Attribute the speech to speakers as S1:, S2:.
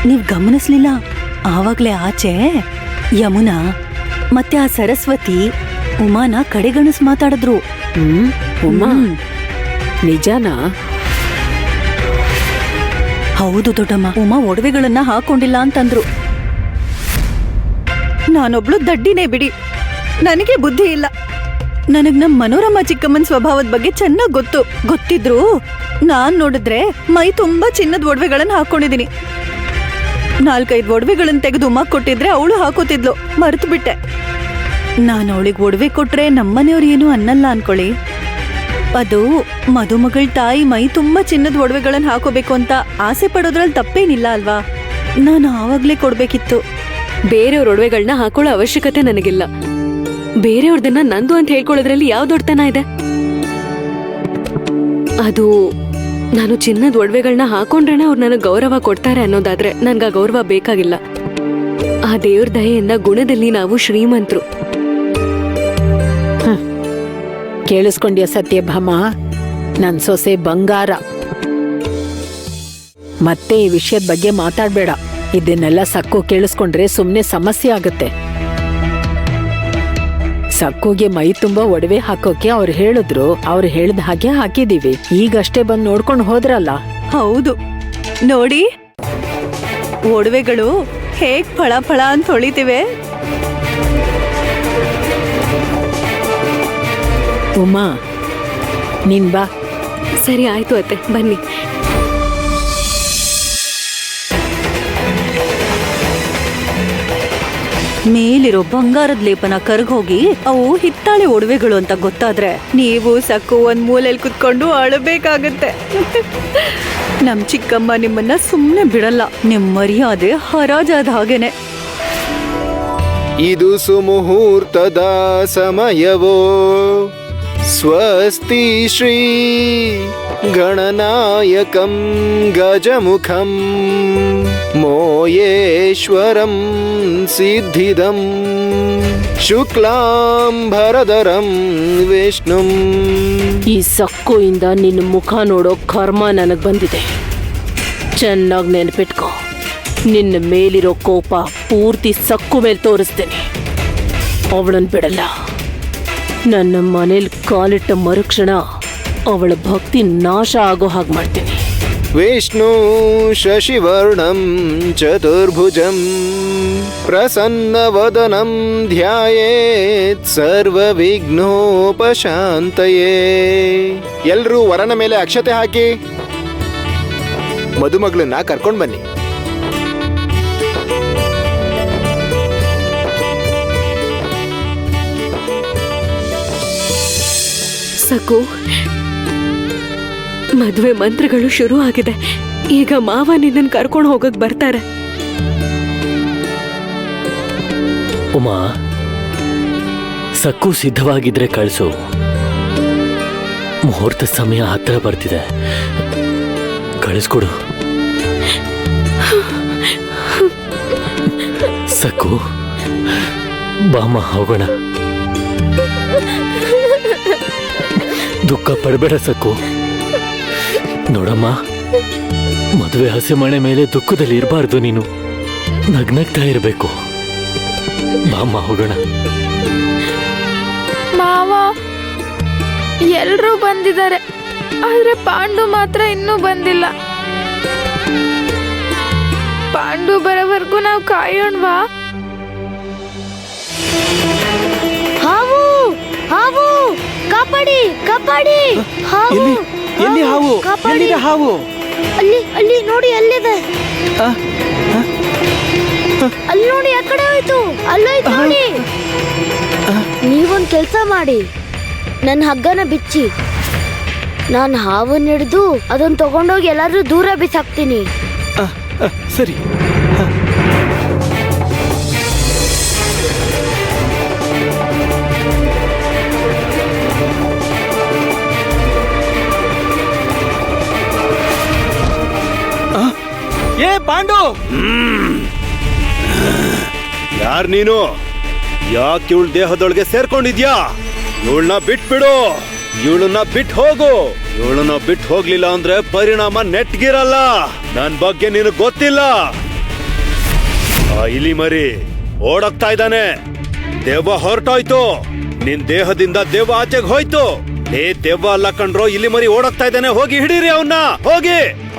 S1: ನೀವ್ ಗಮನಿಸ್ಲಿಲ್ಲ, ಆವಾಗ್ಲೇ ಆಚೆ ಯಮುನಾ ಮತ್ತೆ ಆ ಸರಸ್ವತಿ ಉಮಾನ ಕಡೆಗಣಿಸ್ ಮಾತಾಡಿದ್ರು.
S2: ಉಮಾ ನಿಜನಾ?
S1: ಹೌದು ದೊಡ್ಡಮ್ಮ, ಉಮಾ ಒಡವೆಗಳನ್ನ ಹಾಕೊಂಡಿಲ್ಲ ಅಂತಂದ್ರು. ನಾನೊಬ್ಳು ದಡ್ಡಿನೇ ಬಿಡಿ, ನನಗೆ ಬುದ್ಧಿ ಇಲ್ಲ. ನನಗ್ ನಮ್ ಮನೋರಮ ಚಿಕ್ಕಮ್ಮನ್ ಸ್ವಭಾವದ ಬಗ್ಗೆ ಚೆನ್ನಾಗ್ ಗೊತ್ತಿದ್ರು ನಾನ್ ನೋಡಿದ್ರೆ ಮೈ ತುಂಬಾ ಚಿನ್ನದ ಒಡವೆಗಳನ್ನ ಹಾಕೊಂಡಿದೀನಿ. 4-5 ಒಡವೆಗಳನ್ನ ತೆಗೆದು ಉಮಾ ಕೊಟ್ಟಿದ್ರೆ ಅವಳು ಹಾಕೋತಿದ್ಲು, ಮರೆತು ಬಿಟ್ಟೆ. ನಾನು ಅವಳಿಗೆ ಒಡವೆ ಕೊಟ್ರೆ ನಮ್ಮನೆಯವ್ರು ಏನು ಅನ್ನಲ್ಲ ಅನ್ಕೊಳ್ಳಿ. ಅದು ಮದುಮಗಳ ತಾಯಿ ಮೈ ತುಂಬಾ ಚಿನ್ನದ ಒಡವೆಗಳನ್ನ ಹಾಕೋಬೇಕು ಅಂತ ಆಸೆ ಪಡೋದ್ರಲ್ಲಿ ತಪ್ಪೇನಿಲ್ಲ ಅಲ್ವಾ? ನಾನು ಆವಾಗ್ಲೇ ಕೊಡ್ಬೇಕಿತ್ತು.
S2: ಬೇರೆಯವ್ರ ಒಡವೆಗಳನ್ನ ಹಾಕೊಳ್ಳೋ ಅವಶ್ಯಕತೆ ನನಗಿಲ್ಲ. ಬೇರೆಯವ್ರದನ್ನ ನಂದು ಅಂತ ಹೇಳ್ಕೊಳ್ಳೋದ್ರಲ್ಲಿ ಯಾವ ದೊಡ್ಡತನ ಇದೆ? ಅದು ನಾನು ಚಿನ್ನದ ಒಡವೆಗಳನ್ನ ಹಾಕೊಂಡ್ರೇನೆ ಅವ್ರು ನನಗೆ ಗೌರವ ಕೊಡ್ತಾರೆ ಅನ್ನೋದಾದ್ರೆ ನನ್ಗ ಗೌರವ ಬೇಕಾಗಿಲ್ಲ. ಆ ದೇವ್ರ ದಯೆಯಿಂದ ಗುಣದಲ್ಲಿ ನಾವು ಶ್ರೀಮಂತರು.
S3: ಕೇಳಿಸ್ಕೊಂಡ್ಯ ಸತ್ಯಭಾಮ? ನನ್ ಸೊಸೆ ಬಂಗಾರ. ಮತ್ತೆ ಈ ವಿಷಯದ ಬಗ್ಗೆ ಮಾತಾಡ್ಬೇಡ. ಇದನ್ನೆಲ್ಲ ಸಕ್ಕು ಕೇಳಿಸ್ಕೊಂಡ್ರೆ ಸುಮ್ನೆ ಸಮಸ್ಯೆ ಆಗತ್ತೆ. ಸಕ್ಕುಗೆ ಮೈ ತುಂಬಾ ಒಡವೆ ಹಾಕೋಕೆ ಅವ್ರು ಹೇಳಿದ್ರು, ಅವ್ರು ಹೇಳ್ದ ಹಾಗೆ ಹಾಕಿದೀವಿ. ಈಗಷ್ಟೇ ಬಂದು ನೋಡ್ಕೊಂಡು ಹೋದ್ರಲ್ಲ.
S1: ಹೌದು ನೋಡಿ, ಒಡವೆಗಳು ಹೇಗ್ ಫಳ ಫಳ ಅಂತ ಹೊಳಿತಿವೆ.
S3: ಉಮಾ ನೀನ್ ಬಾ.
S2: ಸರಿ ಆಯ್ತು ಅತ್ತೆ, ಬನ್ನಿ.
S1: ಮೇಲಿರೋ ಬಂಗಾರದ ಲೇಪನ ಕರ್ಗೋಗಿ ಅವು ಹಿತ್ತಾಳೆ ಒಡವೆಗಳು ಅಂತ ಗೊತ್ತಾದ್ರೆ ನೀವು ಸಕ್ಕು ಒಂದ್ ಮೂಲೆಯಲ್ಲಿ ಕುತ್ಕೊಂಡು ಅಳಬೇಕಾಗತ್ತೆ. ನಮ್ ಚಿಕ್ಕಮ್ಮ ನಿಮ್ಮನ್ನ ಸುಮ್ನೆ ಬಿಡಲ್ಲ. ನಿಮ್ ಮರ್ಯಾದೆ ಹರಾಜಾದ ಹಾಗೇನೆ.
S4: ಇದು ಸುಮುಹೂರ್ತದ ಸಮಯವೋ, ಸ್ವಸ್ತಿ ಶ್ರೀ ಗಣನಾಯಕಂ ಗಜಮುಖಂ ಮೋಯೇಶ್ವರಂ ಸಿದ್ಧಿದಂ ಶುಕ್ಲಾಂಬರಧರಂ ವಿಷ್ಣುಂ.
S5: ಈ ಸಕ್ಕು ಇಂದ ನಿನ್ನ ಮುಖ ನೋಡೋ ಕರ್ಮ ನನಗ್ ಬಂದಿದೆ. ಚೆನ್ನಾಗಿ ನೆನ್ಪಿಟ್ಕೋ. ನಿನ್ನ ಮೇಲಿರೋ ಕೋಪ ಪೂರ್ತಿ ಸಕ್ಕು ಮೇಲೆ ತೋರಿಸ್ತೇನೆ. ಅವಳನ್ ಬಿಡಲ್ಲ. ನನ್ನ ಮನೇಲಿ ಕಾಲಿಟ್ಟ ಮರುಕ್ಷಣ ಅವಳ ಭಕ್ತಿ ನಾಶ ಆಗೋ ಹಾಗೆ ಮಾಡ್ತೀನಿ.
S4: ವಿಷ್ಣು ಶಶಿವರ್ಣಂ ಚತುರ್ಭುಜಂ ಪ್ರಸನ್ನವದನಂ ಧ್ಯಾಯೇತ್ ಸರ್ವವಿಘ್ನೋಪಶಾಂತಯೇ. ಎಲ್ರೂ ವರನ ಮೇಲೆ ಅಕ್ಷತೆ ಹಾಕಿ ಮದುಮಗಳನ್ನ ಕರ್ಕೊಂಡ್ ಬನ್ನಿ.
S2: ಸಕು, ಮದುವೆ ಮಂತ್ರಗಳು ಶುರು ಆಗಿದೆ. ಈಗ ಮಾವ ನಿನ್ನನ್ನು ಕರ್ಕೊಂಡು ಹೋಗಕ್ ಬರ್ತಾರೆ.
S6: ಉಮಾ, ಸಕ್ಕು ಸಿದ್ಧವಾಗಿದ್ರೆ ಕಳಿಸು. ಮುಹೂರ್ತ ಸಮಯ ಹತ್ರ ಬರ್ತಿದೆ, ಕಳಿಸ್ಕೊಡು. ಸಕ್ಕು ಬಾಮ, ಹೋಗೋಣ. ದುಃಖ ಪಡಬೇಡ ಸಕ್ಕು. ನೋಡಮ್ಮ, ಮದುವೆ ಹಸೆಮಣೆ ಮೇಲೆ ದುಃಖದಲ್ಲಿ ಇರಬಾರ್ದು. ನೀನು ನಗ್ನಗ್ತಾ ಇರಬೇಕು. ಬಾಮ್ಮ, ಹೋಗೋಣ.
S7: ಮಾವ, ಎಲ್ರೂ ಬಂದಿದ್ದಾರೆ, ಆದ್ರೆ ಪಾಂಡು ಮಾತ್ರ ಇನ್ನೂ ಬಂದಿಲ್ಲ. ಪಾಂಡು ಬರೋವರೆಗೂ ನಾವು ಕಾಯೋಣವಾ?
S8: ಹಾವು ಹಾವು, ಕಾಪಾಡಿ ಕಾಪಾಡಿ. ಹಾವು
S9: ಎಲ್ಲಿ ಹಾವು? ಎಲ್ಲಿದೆ ಹಾವು?
S8: ಅಲ್ಲಿ ಅಲ್ಲಿ ನೋಡಿ, ಅಲ್ಲಿದೆ. ಅಲ್ಲಿ ನೋಡಿ, ಆ ಕಡೆ ಹೋಯ್ತು. ಅಲ್ಲೋಯ್ತು ನೋಡಿ. ನೀವೊಂದ್ ಕೆಲ್ಸ ಮಾಡಿ, ನನ್ನ ಹಗ್ಗನ ಬಿಚ್ಚಿ ನಾನು ಹಾವನ್ನ ಹಿಡಿದು ಅದನ್ನ ತಗೊಂಡೋಗಿ ಎಲ್ಲಾದ್ರೂ ದೂರ ಬಿಸಾಕ್ತೀನಿ.
S9: ಸರಿ. ಏ ಪಾಂಡು,
S4: ಯಾರ್ ನೀನು? ಯಾಕೆ ಇವಳ ದೇಹದೊಳಗೆ ಸೇರ್ಕೊಂಡಿದ್ಯಾ? ಇವಳನ್ನ ಬಿಟ್ಬಿಡು. ಇವಳನ್ನ ಬಿಟ್ಟು ಹೋಗು. ಇವಳನ್ನ ಬಿಟ್ಟು ಹೋಗ್ಲಿಲ್ಲ ಅಂದ್ರೆ ಪರಿಣಾಮ ನೆಟ್ಗಿರಲ್ಲ. ನನ್ ಬಗ್ಗೆ ನಿನಗ್ ಗೊತ್ತಿಲ್ಲ.
S10: ಆ ಇಲಿ ಮರಿ ಓಡೋಗ್ತಾ ಇದ್ದಾನೆ. ದೆವ್ವ ಹೊರಟೋಯ್ತು. ನಿನ್ ದೇಹದಿಂದ ದೆವ್ವ ಆಚೆಗೆ ಹೋಯ್ತು. ದೆವ್ವ ಅಲ್ಲ ಕಂಡ್ರೋ, ಇಲಿ ಮರಿ ಓಡೋಗ್ತಾ ಇದ್ದಾನೆ. ಹೋಗಿ ಹಿಡೀರಿ ಅವನ್ನ, ಹೋಗಿ.